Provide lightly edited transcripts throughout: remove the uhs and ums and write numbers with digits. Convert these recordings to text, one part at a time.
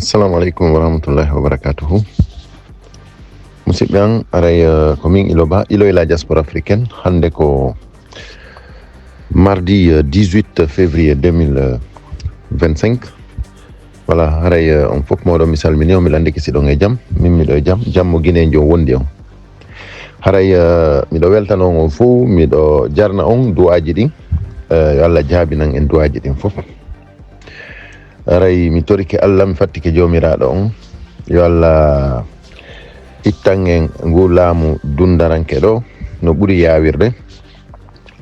Assalamu alaikum warahmatullahi wabarakatuh. Musidɓe aray komin iloba la diaspora africaine hande ko mardi 18 février 2025. Voilà, aray on fof moɗo mi salmini on mi landi kisiɗon e jaam, min miɗo e jaam, jammo guine jo wondi on. Haray miɗo weltano on fou, miɗo jarna on du'aji ɗin, yo Allah jaabinan en du'aji ɗin fof. Aray mi torike Allah, mi fattike jomiraɗo on, yo Allah ittan en ngu laamu dundaranke ɗo no ɓuri yawirde,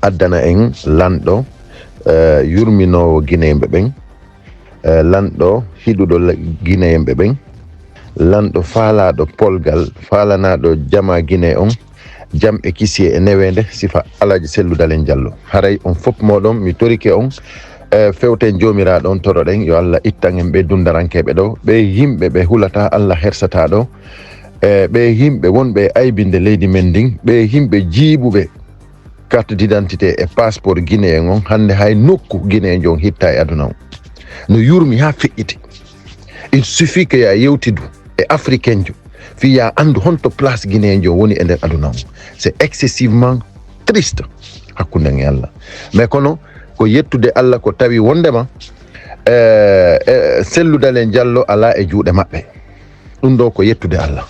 addana en lanɗo yurminowo guineyemɓe ɓen, lanɗo hiɗuɗo guineyemɓe ɓen, lanɗo faalaɗo polgal, falanaɗo jama guinée on jam e kisiye e newede sifa alaji selludalen diallo. Haray on fof moɗon mi torike on fewten jomiraɗo on toroɗen yo Allah ittan en ɓe dundarankeɓe ɗo, ɓe yimɓe ɓe hulata Allah hersata ɗo, ɓe yimɓe wonɓe aybinde leydi men ndin, ɓe yimɓe jiiɓuɓe carte d'identité e passeport guinéen on hande hay nokku guinéen jon hitta e aduna on no yurmi ha feƴƴiti. Il suffit que ya yewtidu e africain jo fi ya andu honto place guinéen jo woni e nder aduna on. C'est excessivement triste hakkude e Allah, mais kono ko yettude Allah ko tawi wondema selludalen diallo ala e juuɗe maɓɓe, ɗum ɗo ko yettude Allah,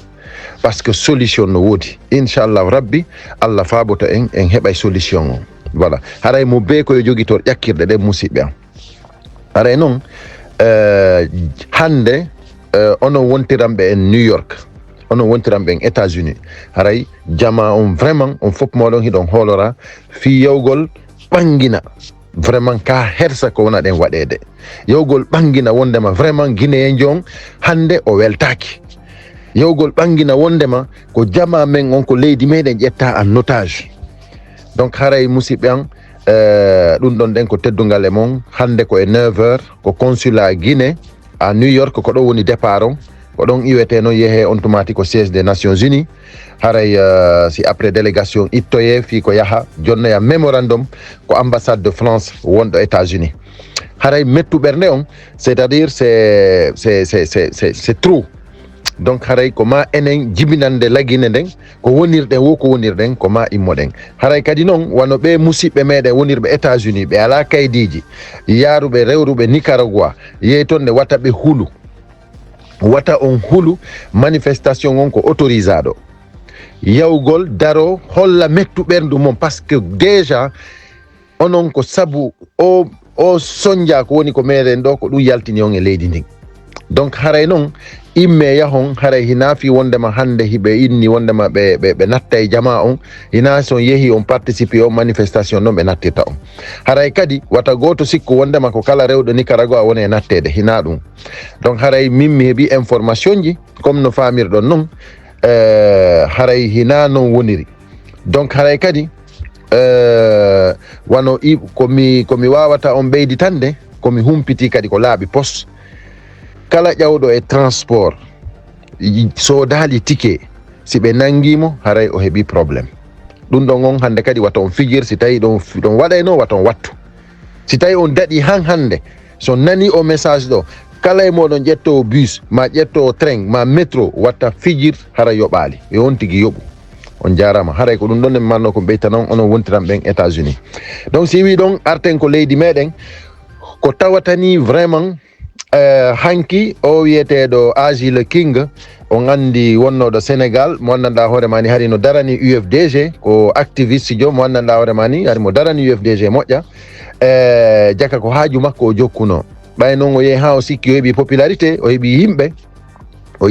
parce que solution no woodi, inchallah rabbi Allah faaboto en heɓay solution on. Voilà, haray mo be koye joguitor ƴakkirɗe ɗe musidɓe am. Haray noon hande onon wontiranɓe en New York, onon wontiranɓe en États-Unis, haray jama on vraiment on fof moɗon hiɗon hoolora fi yawgol ɓangina vraiment ka hersa ko wona ɗen waɗede, yawgol ɓangina wondema vraiment guinéen jon hande o weltaki, yawgol ɓangina wondema ko jama men on ko leydi meɗen ƴetta en otage. Donc haray musidɓe an ɗum ɗon ɗen ko teddugal e mon hande ko e 9h ko consulat Guinée à New York ko ɗo woni départ on, ko ɗon iwete noon yeehe on tumati ko siège des Nations Unies. Haray si après délégation ittoye fi ko yaha jonnoya mémorandum ko ambassade de France wonɗo États-Unis. Haray mettu ɓernde on, c'est-à-dire c'est trop. Donc haray ko ma enen jibinande laguine nden ko wonirɗen wo ko wonirɗen ko ma immoɗen. Haray kadi noon wano ɓe musidɓe meɗen wonirɓe États-Unis ɓe ala kaydiji, yaruɓe rewruɓe Nicaragua yeey toon ne wata ɓe hulu, wata on hulu manifestation on ko autorisaɗo, yawgol daro holla mettu ɓerndu mum, par ce que déjà onon ko sabu o soñdia ko woni ko meɗen ɗo ko ɗum yaltini on e leydi ndin. Donc haray noon imme yahon, haray hina fi wondema hande hiɓe inni wondema ɓe natta e jama on, hina son yeehi on participe o manifestation noon ɓe nattirta on. Haray kadi wata goto sikku wondema ko kala rewɗo Nicaragua woni e nattede, hina ɗum. Donc haray min mi heeɓi information ji comme no famirɗon noon, haray hina noon woniri. Donc haray kadi wano komi wawata on ɓeyditande, komi humpiti kadi ko laaɓi poste, kala ƴawɗo e transport sodali ticket si ɓe nangimo haray o heeɓi probléme. ɗum ɗon on hande kadi wata on fijir, si tawi ɗon waɗayno wata on wattu, si tawi on daɗi hande so nani o message ɗo, kala e moɗon ƴettowo bus ma ƴettowo train ma métro watta fijir haray yoɓali, yo on tigui yoɓu. On jarama, haray ko ɗum ɗon en manno ko ɓeytanon onon wontiran ɓen États-Unis. Donc si wi ɗon arten ko leydi meɗen ko tawatani vraiment hanki o wiyeteɗo Agile King, o gandi wonnoɗo Sénégal, mo andanɗa hoore mani hari no darani UFDG, ko activiste jo mo andanɗa hoore mani hari mo darani UFDG moƴƴa, jaka ko haaju makko o jokkuno. ɓay noon o yeehi ha o sikki o heeɓi popularité, o heeɓi yimɓe, o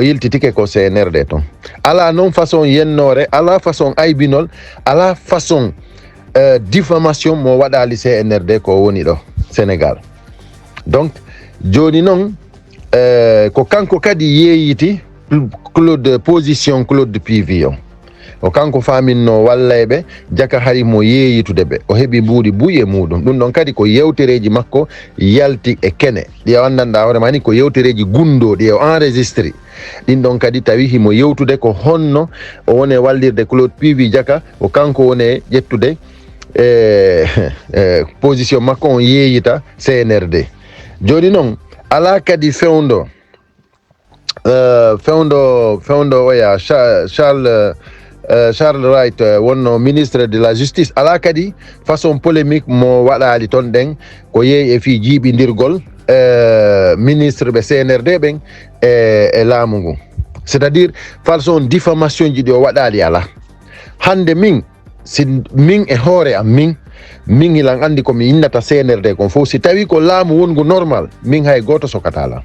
yiltitike ko CNRD toon. Ala noon façon yennore, ala façon aybinol, ala façon diffamation mo waɗali CNRD ko woni ɗo Sénégal. Donc joni noon ko kanko kadi yeeyiti Claude position Claude PV on, o kanko faminno wallayɓe jaka hari mo yeeyitude ɓe, o heeɓi mbuuɗi buuyi e muɗum. ɗum ɗon kadi ko yewtereji makko yalti e kene ɗi andanɗa hoore mani ko yewtereji gundoɗi o enregistré ɗin ɗon kadi tawi himo yewtude ko honno o wone wallirde Claude PV jaka o kanko wone ƴettude position makko on yeeyita CNRD. joni noon ala kadi fewndo oya Charles Wright wonno ministre de la justice ala kadi façon polémique mo waɗali ton ɗen ko yeeyi e fi jiiɓidirgol ministre ɓe CNRD ɓen e laamu ngu, c'est à dire façon diffamation ji ɗi o waɗali ala. hande min e hoore am min hilan andi komi innata CNRD kon fof, si tawi ko laamu wongu normal min hay goto sokatala.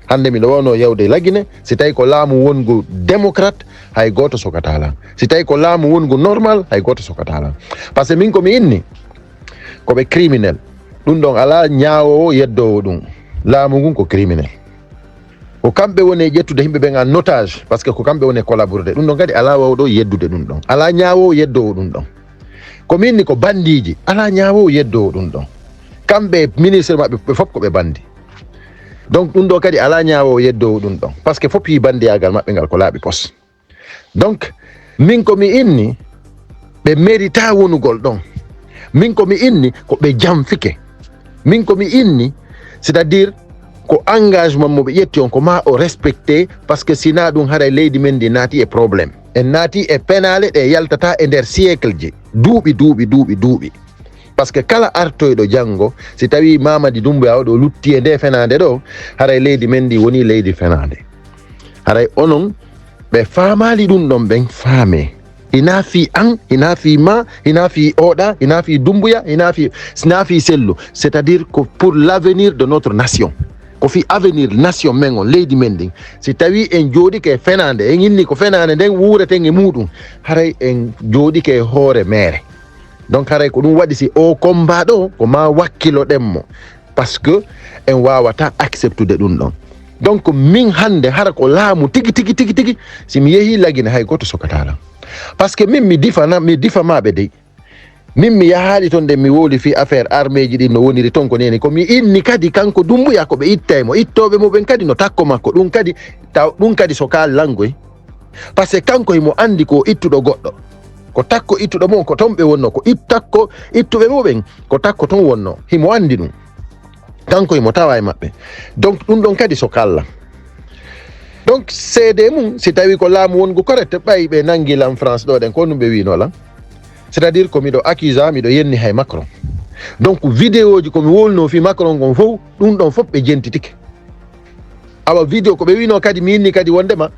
hande miɗo wawno yewde lagine, si tawi ko laamu wongu démocrate hay goto sokatala, si tawi ko laamu wongu normal hay goto sokatala. par ce que min komi inni koɓe criminel, ɗum ɗon ala ñaawowo yeddowo ɗum, laamu ngun ko criminel, ko kamɓe woni ƴettude yimɓe ɓen en otage, par ce que ko kamɓe woni collaborede, ɗum ɗon kadi ala wawɗo yeddude ɗum ɗon, ala ñaawowo yeddowo ɗum ɗon. komi inni ko bandiji, ala ñaawowo yeddowo ɗum ɗon, kamɓe ministre maɓɓe ɓe fof koɓe bandi. donc ɗum ɗo kadi ala ñaawowo yeddowo ɗum ɗon, par ce que fof yi bandiyagal maɓɓe ngal ko laaɓi pos. donc min komi inni ɓe mérita wonugol ɗon, min komi inni ko ɓe jamfike, min komi inni c'est à dire ko engagement mo ɓe ƴetti on ko ma o respecté, par ce que sina ɗum haray leydi men ndi naati e probléme, en naati e penale ɗe yaltata e nder siècle ji, duuɓi. par ce que kala artoyɗo janngo si tawi Mamadi Doumbouya oɗo lutti e nde fenade ɗo, haray leydi men ndi woni leydi fenade. haray onon ɓe faamali ɗum ɗon ɓen faame, ina fi an, ina fi ma, ina fi oɗa, ina fi Doumbouya, ina fi Sello, c'est à dire que pour l'avenir de notre nation, ko fi avenir nation men on leydi men ndin, si tawi en jooɗike e fenade, en inni ko fenade nden wuureten e muɗum, haray en jooɗike e hoore mere. donc haray ko ɗum waɗi si o combat ɗo ko ma wakkilo ɗenmo, par ce que en wawata acceptude ɗum ɗon. donc min hande hara ko laamu tigi si mi yeehi lagine hay goto sokatala, par ce que min mi difamaɓe dey, min mi yahaali ton nde mi woli fi affaire armée ji ɗin no woniri ton ko neni, ko mi inni kadi kanko Doumbouya ko ɓe ittaymo, ittoɓe mo ɓen kadi no takko makko, ɗum kadi so kallangoy, par ce que kanko himo andi ko ittuɗo goɗɗo, ko takko ittuɗo mon ko ton ɓe wonno, ko takko ittuɓe muɓen ko takko ton wonno, himo andi ɗum, kanko himo tawa e maɓɓe. donc ɗum ɗon kadi so kalla. donc seede mum si tawi ko laamu wongu correct, ɓay ɓe nangilan France ɗo ɗen ko ɗum ɓe winolan, c'est à dire ko miɗo accusa, miɗo yenni hay Macron. donc vidéo ji komi wolno fi Macron gon fof ɗum ɗon fof ɓe jentitike. awa vidéo ko ɓe wino kadi mi inni kadi wondema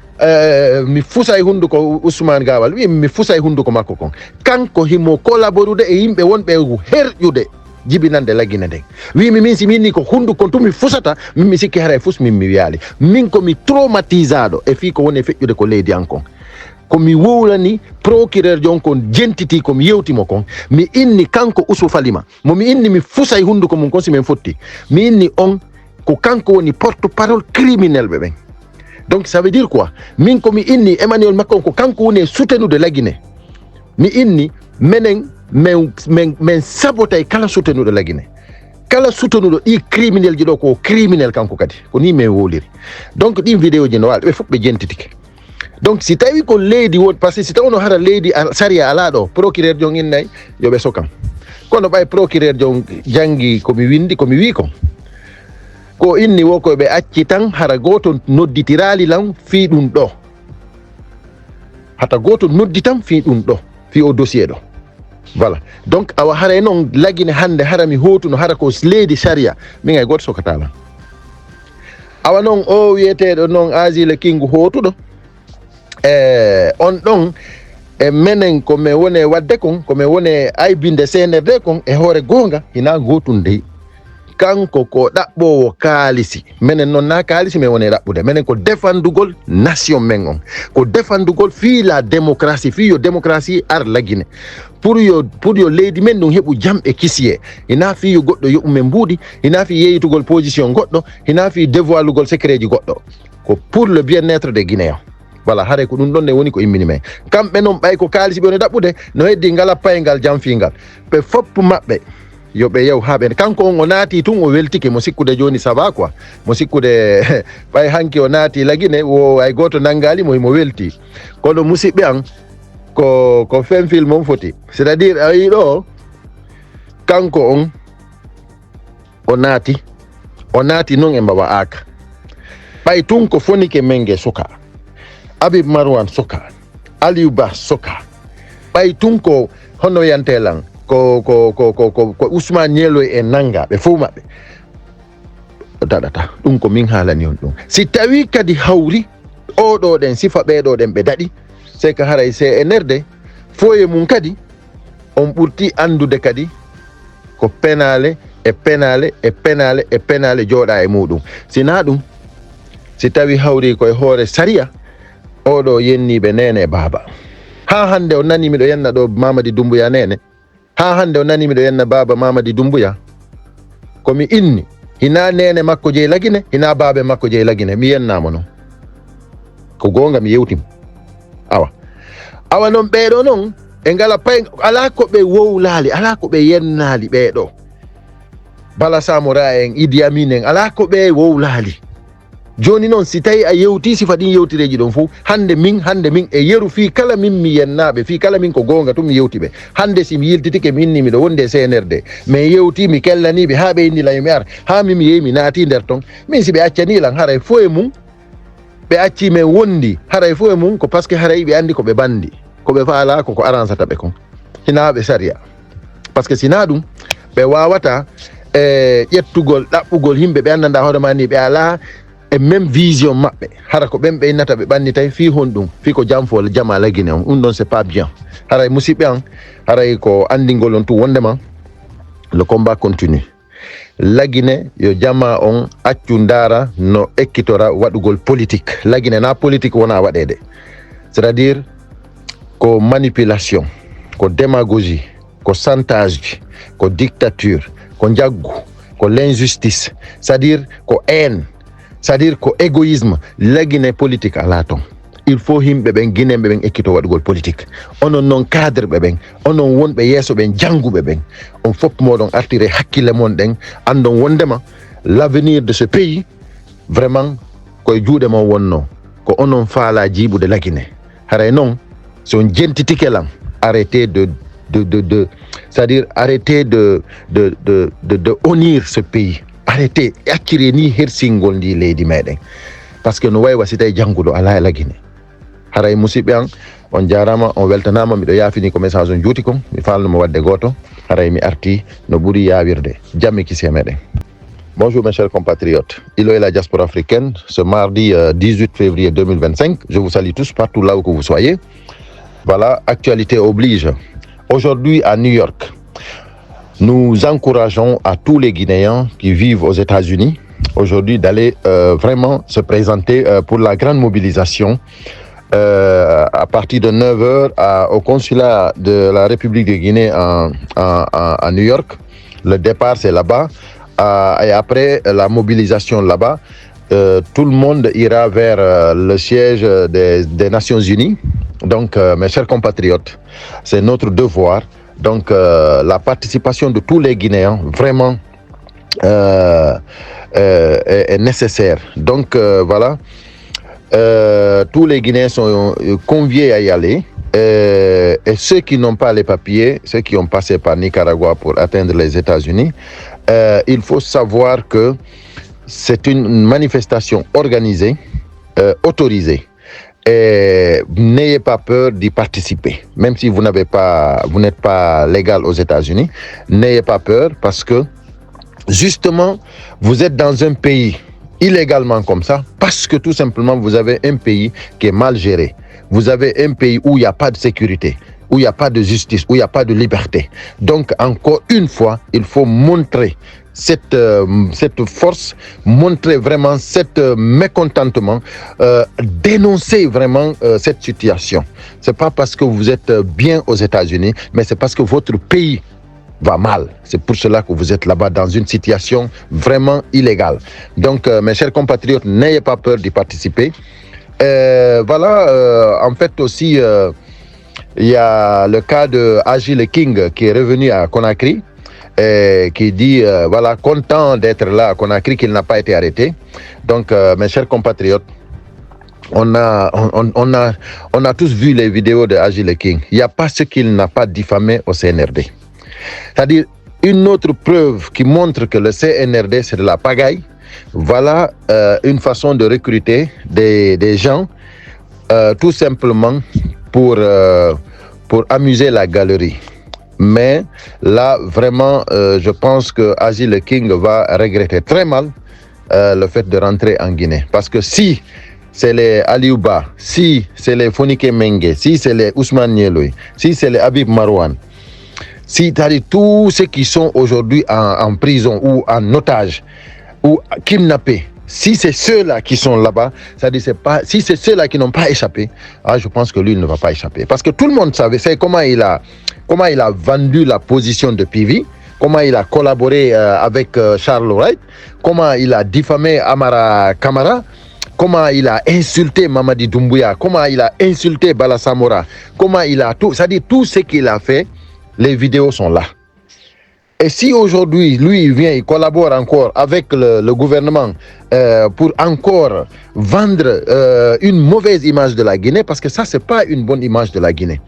mi fusay hunduko Ousmane Gawal, wi mi fusay hunduko makko kon, kanko himo collaborude e yimɓe wonɓe herƴude jibinande laggine nden, wimi min si mi inni ko hunduko kon tumi fusata, min mi sikki haray fus min mi wiyali, min komi traumatisaɗo e fi ko woni e feƴƴude ko leydi an kon, komi wowlani procureur jon kon jentiti komi yewtimo kon, mi inni kanko Ousou Falima momi inni mi fusay hunduko mum kon si min fotti, mi inni on ko kanko woni porte parole criminel ɓe ɓen. donc ça veut dire quoi, min komi inni Emmanuel Macron ko kanko woni e soutenude laggine, mi inni menen men sabotay kala soutenuɗo laggine, kala soutenuɗo ɗi criminel ji ɗo ko criminel kanko kadi, ko ni min woliri. donc ɗin vidéo ji no waɗa ɓe fof ɓe jentitike. donc si tawi ko leydi won, par ce que si tawi no hara leydi saria ala ɗo, procureur jon innayyi yoɓe sokam, kono ɓay procureur jon janggi komi windi komi wi kon, ko inni wo koɓe acci tan hara goto nodditirali lan fi ɗum ɗo, hata goto noddi tan fi ɗum ɗo, fi o dossier ɗo, voilà. donc awa haray noon lagine hande hara mi hotuno hara ko leydi saria, min ay goto sokatala. awa noon o wiyeteɗo noon Asile Kingu hotuɗo on ɗon e menen komi woni wadde kon, komi woni aybinde CNRD kon, e hoore gonga hina gotum dey, kanko ko ɗaɓɓowo kaalisi, menen noon na kaalisi min woni ɗaɓɓude, menen ko défendugol nation men on, ko défendugol fi la démocratie, fi yo démocratie ar laggine, pour yo leydi men ɗum heɓu jam e kisiye, hina fi yo goɗɗo yoɓumen mbuuɗi, hina fi yeytugol position goɗɗo, hina fi dévoilugol secret ji goɗɗo, ko pour le bien-être des Guinéens. voilà, haray ko ɗum ɗon ne woni ko immini men, kamɓe noon ɓay ko kaalisi ɓe woni ɗaɓɓude, no heddi ngala paygal jamfingal, ɓe fopp maɓɓe yoɓe yew haɓe, kanko on o naati tun o weltike, mo sikkude joni ça va quoi, mo sikkude ɓay hanki o naati lagine wo ay goto nangali mo welti, kono musidɓe an ko fen film on foti, c'est à dire ayi ɗo kanko on o naati o naati non e mbawa aka ɓay tun ko fonike menge soka Habib Marwan soka Aliou Ba soka ɓay tun ko hono yantelan ko Ousmane Nielo e nanga ɓe fof maɓɓe daɗata ɗum ko min haalani on ɗum si tawi kadi hawri oɗo ɗen sifa ɓeɗo ɗen ɓe daɗi c'est que haray CNRD foye mum kadi on ɓurti andude kadi ko penale jooɗa e muɗum sina ɗum si tawi hawri koye hoore sariya oɗo yenniɓe nene baba ha hande o nani miɗo yenna ɗo Mamadi Doumbouya nene ha hande o nani miɗo yenna baba Mamadi Doumbouya komi inni hina nene makko jeyi lagine hina baabe makko jeyi lagine mi yennama noon ko gonga mi yewtim awa noon ɓeɗo noon e ngala pay ala ko ɓe wowlali ala ko ɓe yennali ɓeɗo Bala Samora en Idi Amin en ala ko ɓe wowlali joni noon si tawi a yewti sifa ɗin yewtireji ɗon fof hande min e yeru fi kala min mi yennaɓe fi kala min ko gonga tum mi yewti ɓe hande si mi yiltitike mi inni miɗo wonde CNRD mais yewti mi kellaniɓe ha ɓe innila mi ar ha min mi yehi mi naati nder ton min si ɓe accanilan haray fo e mum ɓe acci men wondi haray fo e mum ko par ce que haray ɓe andi ko ɓe bandi ko ɓe faala koko arransata ɓe kon hinaɓe saria par ce que sina ɗum ɓe wawata ƴettugol ɗaɓɓugol yimɓe ɓe andanda hoorema ni ɓe ala e même vision maɓɓe hara ko ɓen ɓe innata ɓe ɓannitay fi honɗum fi ko jamfole jama lagine on ɗum ɗon c'est pas bien haray musidɓe an haray ko andingol on tu wondema le combat continue lagine yo jama on accu ndara no ekkitora waɗugol politique lagine na politique wona waɗede c'est à dire ko manipulation ko démagogie ko chantage ko dictature ko jaggu ko l'injustice c'est à dire ko haine c'est à dire ko égoïsme lagine politique ala ton il faut himɓe ɓen guinemɓe ɓen ekkito waɗugol politique onon noon cadre ɓe ɓen onon wonɓe yeeso ɓen jangguɓe ɓen on fof moɗon artire hakkille mon ɗen andon wondema l'avenir de ce pays vraiment koye juuɗe mon wonno ko onon faala jiiɓude lagine haray noon so on jentitikelam arrêté de c'est-à-dire arrêté de honir ce pays arrêté accire ni hersingol ndi leydi meɗen par ce que no way wasi tawi jangguɗo ala e lagine haray musidɓe an on jarama on weltanama miɗo yaafini ko message on juuti kon mi falnoma wadde goto haray mi arti no ɓuuri yawirde jammi kisi e meɗen. Bonjour mes chers compatriotes, Ilo et la diaspora africaine, ce mardi 18 février 2025, je vous salue tous partout là où que vous soyez. Voilà, actualité oblige. Aujourd'hui à New York, nous encourageons à tous les Guinéens qui vivent aux États-Unis aujourd'hui d'aller vraiment se présenter pour la grande mobilisation à partir de 9h au consulat de la République de Guinée à New York. Le départ c'est là-bas et après la mobilisation là-bas, tout le monde ira vers le siège des Nations Unies. Donc mes chers compatriotes, c'est notre devoir. Donc la participation de tous les Guinéens vraiment est nécessaire. Donc voilà, tous les Guinéens sont conviés à y aller. Et ceux qui n'ont pas les papiers, ceux qui ont passé par Nicaragua pour atteindre les États-Unis, il faut savoir que c'est une manifestation organisée, autorisée. Et n'ayez pas peur d'y participer, même si vous n'êtes pas légal aux États-Unis, n'ayez pas peur parce que justement vous êtes dans un pays illégalement comme ça, parce que tout simplement vous avez un pays qui est mal géré, vous avez un pays où il n'y a pas de sécurité, où il n'y a pas de justice, où il n'y a pas de liberté. Donc encore une fois, il faut montrer cette force, montrer vraiment cet mécontentement, dénoncer vraiment cette situation. C'est pas parce que vous êtes bien aux États-Unis, mais c'est parce que votre pays va mal. C'est pour cela que vous êtes là-bas dans une situation vraiment illégale. Donc, mes chers compatriotes, n'ayez pas peur d'y participer. Voilà, en fait aussi, il y a le cas de Agile King qui est revenu à Conakry. Qui dit voilà, content d'être là à Conakry, qu'il n'a pas été arrêté. Donc mes chers compatriotes, on a tous vu les vidéos de Agile King. Il n'y a pas ce qu'il n'a pas diffamé au CNRD. C'est-à-dire une autre preuve qui montre que le CNRD c'est de la pagaille, Voilà une façon de recruter des gens tout simplement pour amuser la galerie. Mais là, vraiment, je pense que Azy Le King va regretter très mal le fait de rentrer en Guinée. Parce que si c'est les Aliouba, si c'est les Fonike Mengue, si c'est les Ousmane Nieloy, si c'est les Habib Marouane, si tous ceux qui sont aujourd'hui en prison ou en otage ou kidnappés, si c'est ceux-là qui sont là-bas, si c'est ceux-là qui n'ont pas échappé, je pense que lui, il ne va pas échapper. Parce que tout le monde sait comment il a vendu la position de PV, comment il a collaboré avec Charles Wright, comment il a diffamé Amara Kamara, comment il a insulté Mamadi Doumbouya, comment il a insulté Bala Samora, comment il a tout, c'est-à-dire tout ce qu'il a fait, les vidéos sont là. Et si aujourd'hui, lui, il vient, il collabore encore avec le gouvernement pour encore vendre une mauvaise image de la Guinée, parce que ça, c'est pas une bonne image de la Guinée.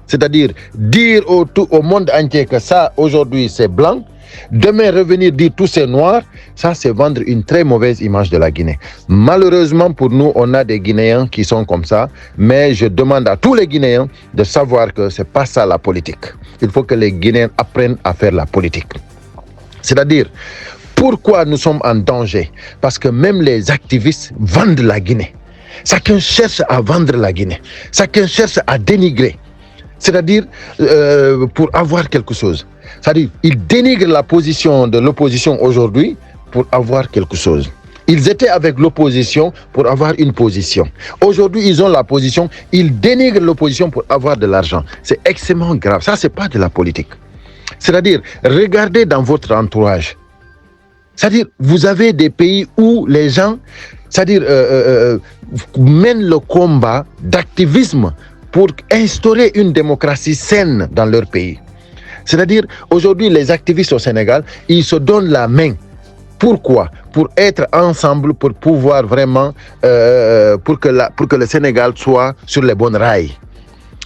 C'est-à-dire dire au monde entier que ça, aujourd'hui, c'est blanc, demain revenir dire tout c'est noir, ça, c'est vendre une très mauvaise image de la Guinée. Malheureusement, pour nous, on a des Guinéens qui sont comme ça, mais je demande à tous les Guinéens de savoir que c'est pas ça la politique. Il faut que les Guinéens apprennent à faire la politique. C'est-à-dire, pourquoi nous sommes en danger? Parce que même les activistes vendent la Guinée. Chacun cherche à vendre la Guinée. Chacun cherche à dénigrer. C'est-à-dire, pour avoir quelque chose. C'est-à-dire, ils dénigrent la position de l'opposition aujourd'hui pour avoir quelque chose. Ils étaient avec l'opposition pour avoir une position. Aujourd'hui, ils ont la position, ils dénigrent l'opposition pour avoir de l'argent. C'est extrêmement grave. Ça, c'est pas de la politique. C'est-à-dire, regardez dans votre entourage. C'est-à-dire, vous avez des pays où les gens, c'est-à-dire, mènent le combat d'activisme pour instaurer une démocratie saine dans leur pays. C'est-à-dire, aujourd'hui, les activistes au Sénégal, ils se donnent la main. Pourquoi? Pour être ensemble, pour pouvoir vraiment, pour que le Sénégal soit sur les bonnes rails.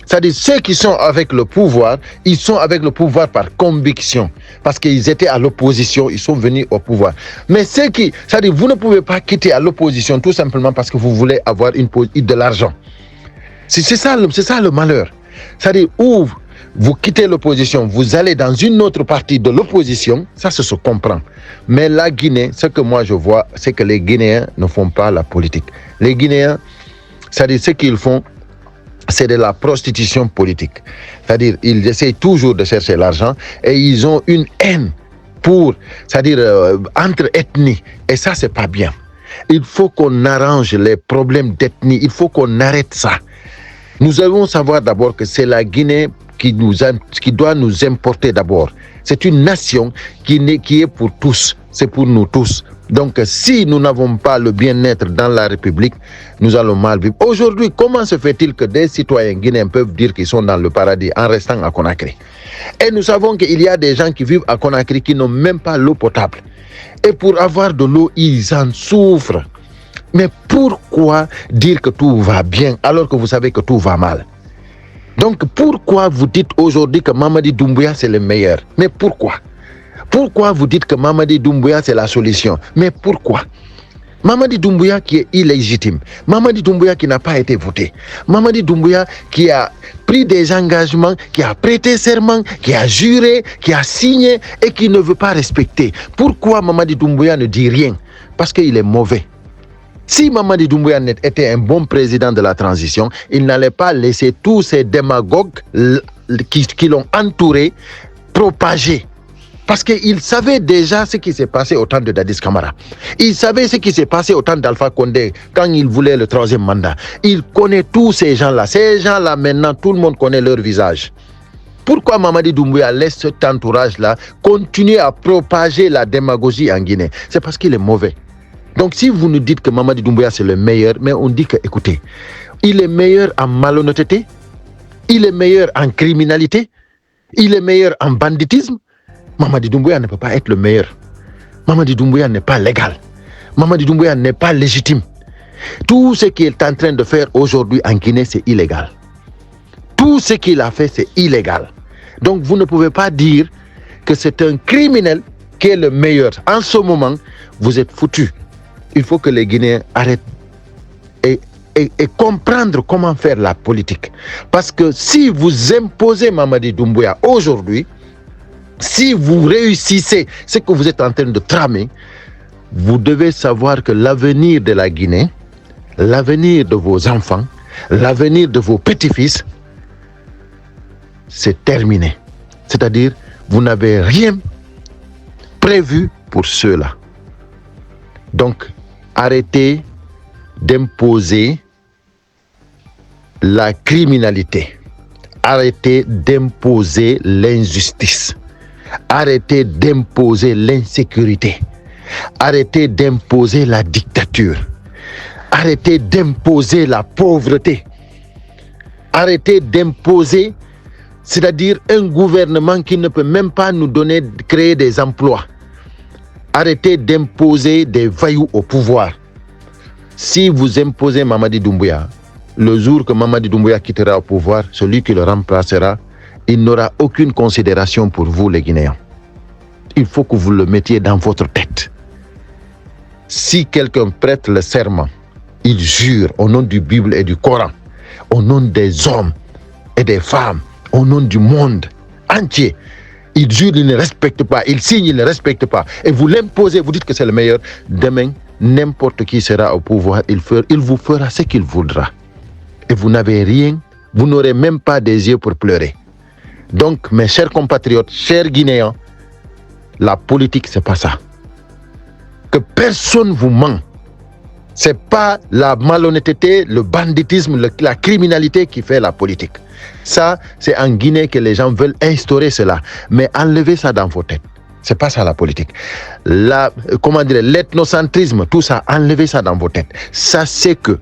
C'est-à-dire, ceux qui sont avec le pouvoir, ils sont avec le pouvoir par conviction. Parce qu'ils étaient à l'opposition, ils sont venus au pouvoir. Mais ceux qui, c'est-à-dire, vous ne pouvez pas quitter à l'opposition tout simplement parce que vous voulez avoir de l'argent. C'est ça le malheur. C'est-à-dire, où vous quittez l'opposition, vous allez dans une autre partie de l'opposition, ça se comprend. Mais la Guinée, ce que moi je vois, c'est que les Guinéens ne font pas la politique. Les Guinéens, c'est-à-dire ce qu'ils font, c'est de la prostitution politique. C'est-à-dire, ils essayent toujours de chercher l'argent et ils ont une haine pour, c'est-à-dire entre ethnies. Et ça, c'est pas bien. Il faut qu'on arrange les problèmes d'ethnie. Il faut qu'on arrête ça. Nous devons savoir d'abord que c'est la Guinée qui doit nous importer d'abord. C'est une nation qui est pour tous, c'est pour nous tous. Donc si nous n'avons pas le bien-être dans la République, nous allons mal vivre. Aujourd'hui, comment se fait-il que des citoyens guinéens peuvent dire qu'ils sont dans le paradis en restant à Conakry? Et nous savons qu'il y a des gens qui vivent à Conakry qui n'ont même pas l'eau potable. Et pour avoir de l'eau, ils en souffrent. Mais pourquoi dire que tout va bien alors que vous savez que tout va mal? Donc pourquoi vous dites aujourd'hui que Mamadi Doumbouya c'est le meilleur? Mais pourquoi? Pourquoi vous dites que Mamadi Doumbouya c'est la solution? Mais pourquoi? Mamadi Doumbouya qui est illégitime, Mamadi Doumbouya qui n'a pas été voté, Mamadi Doumbouya qui a pris des engagements, qui a prêté serment, qui a juré, qui a signé et qui ne veut pas respecter. Pourquoi Mamadi Doumbouya ne dit rien? Parce qu'il est mauvais. Si Mamadi Doumbouya était un bon président de la transition, il n'allait pas laisser tous ces démagogues qui l'ont entouré propager. Parce qu'il savait déjà ce qui s'est passé au temps de Dadis Camara. Il savait ce qui s'est passé au temps d'Alpha Condé quand il voulait le 3e mandat. Il connaît tous ces gens-là. Ces gens-là, maintenant, tout le monde connaît leur visage. Pourquoi Mamadi Doumbouya laisse cet entourage-là continuer à propager la démagogie en Guinée? C'est parce qu'il est mauvais. Donc si vous nous dites que Mamadi Doumbouya c'est le meilleur, mais on dit que, écoutez, il est meilleur en malhonnêteté, il est meilleur en criminalité, il est meilleur en banditisme. Mamadi Doumbouya ne peut pas être le meilleur. Mamadi Doumbouya n'est pas légal. Mamadi Doumbouya n'est pas légitime. Tout ce qu'il est en train de faire aujourd'hui en Guinée, c'est illégal. Tout ce qu'il a fait, c'est illégal. Donc vous ne pouvez pas dire que c'est un criminel qui est le meilleur. En ce moment, vous êtes foutus. il faut que les Guinéens arrêtent et comprendre comment faire la politique. Parce que si vous imposez Mamadi Doumbouya aujourd'hui, si vous réussissez ce que vous êtes en train de tramer, vous devez savoir que l'avenir de la Guinée, l'avenir de vos enfants, l'avenir de vos petits-fils, c'est terminé. C'est-à-dire, vous n'avez rien prévu pour ceux-là. Donc, arrêtez d'imposer la criminalité. Arrêtez d'imposer l'injustice. Arrêtez d'imposer l'insécurité. Arrêtez d'imposer la dictature. Arrêtez d'imposer la pauvreté. Arrêtez d'imposer, c'est-à-dire un gouvernement qui ne peut même pas nous créer des emplois. Arrêtez d'imposer des voyous au pouvoir. Si vous imposez Mamadi Doumbouya, le jour que Mamadi Doumbouya quittera au pouvoir, celui qui le remplacera, il n'aura aucune considération pour vous, les Guinéens. Il faut que vous le mettiez dans votre tête. Si quelqu'un prête le serment, il jure au nom du Bible et du Coran, au nom des hommes et des femmes, au nom du monde entier. Il jure, il ne respecte pas, il signe, il ne respecte pas. Et vous l'imposez, vous dites que c'est le meilleur. Demain, n'importe qui sera au pouvoir, il vous fera ce qu'il voudra. Et vous n'avez rien, vous n'aurez même pas des yeux pour pleurer. Donc, mes chers compatriotes, chers Guinéens, la politique, c'est pas ça. Que personne vous ment. C'est pas la malhonnêteté, le banditisme, la criminalité qui fait la politique. Ça, c'est en Guinée que les gens veulent instaurer cela. Mais enlevez ça dans vos têtes. C'est pas ça la politique. L'ethnocentrisme, tout ça, enlevez ça dans vos têtes. Ça, c'est que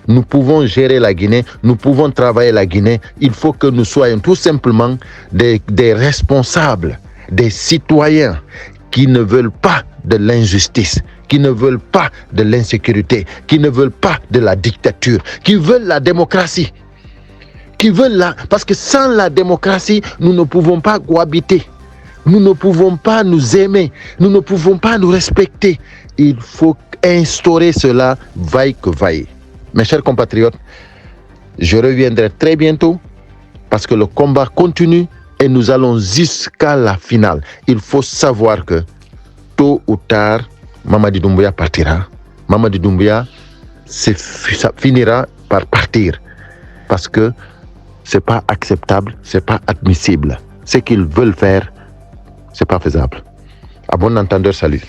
nous pouvons gérer la Guinée, nous pouvons travailler la Guinée. Il faut que nous soyons tout simplement des responsables, des citoyens qui ne veulent pas de l'injustice, qui ne veulent pas de l'insécurité, qui ne veulent pas de la dictature, qui veulent la démocratie, parce que sans la démocratie, nous ne pouvons pas cohabiter, nous ne pouvons pas nous aimer, nous ne pouvons pas nous respecter. Il faut instaurer cela, vaille que vaille. Mes chers compatriotes, je reviendrai très bientôt parce que le combat continue et nous allons jusqu'à la finale. Il faut savoir que tôt ou tard, Mamadi Doumbouya partira. Mamadi Doumbouya ça finira par partir parce que c'est pas acceptable, c'est pas admissible. Ce qu'ils veulent faire, c'est pas faisable. À bon entendeur, salut.